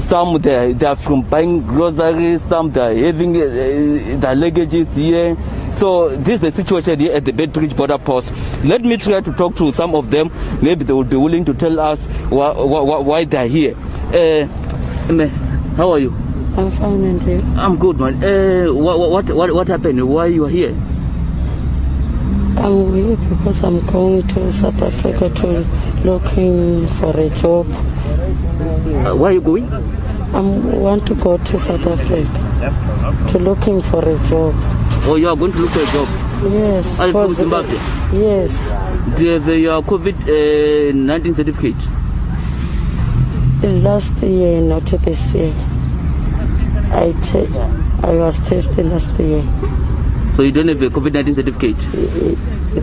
Some they are from buying groceries, some they are having their luggages here. So this is the situation here at the Beitbridge border post. Let me try to talk to some of them. Maybe they will be willing to tell us why they are here. How are you? I'm fine, and you? I'm good, man. What happened? Why you are here? I'm here because I'm going to South Africa to looking for a job. Where are you going? I want to go to South Africa to looking for a job. Oh, you are going to look for a job? Yes. Are you from Zimbabwe? Yes. Do you have your COVID-19 certificate? Last year, not this year. I was tested last year. So you don't have a COVID-19 certificate?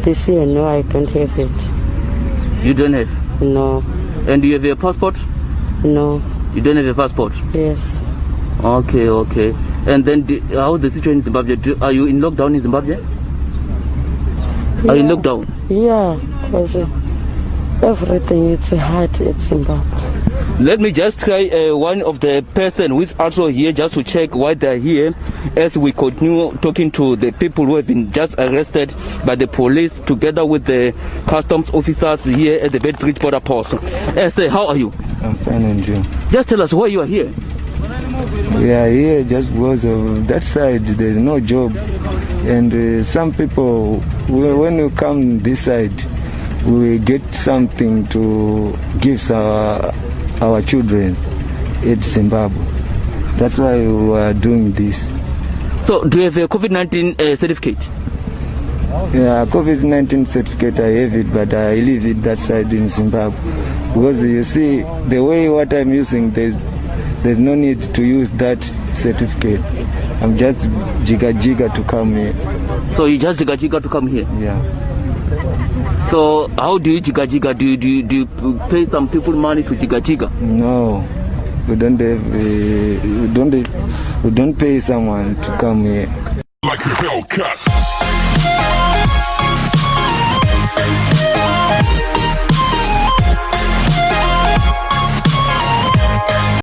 This year, no, I don't have it. You don't have? No. And do you have a passport? No. You don't have a passport? Yes. Okay. And then how is the situation in Zimbabwe? Are you in lockdown in Zimbabwe? Yeah. Are you in lockdown? Yeah, because everything is hard in Zimbabwe. Let me just try one of the person who is also here just to check why they are here as we continue talking to the people who have been just arrested by the police together with the customs officers here at the Beitbridge border post. Say, how are you? I'm fine, and you? Just tell us why you are here. We are here just because of that side there's no job, and some people, when you come this side, we get something to give our children in Zimbabwe. That's why we are doing this. So, do you have a COVID-19 certificate? Yeah, COVID-19 certificate I have it, but I live it that side in Zimbabwe. Because you see, the way what I'm using, there's no need to use that certificate. I'm just jigga to come here. So you just jigga to come here? Yeah. So how do you jigga? Do you pay some people money to jigga? No, we don't have. We don't pay someone to come here. Like a Hellcat.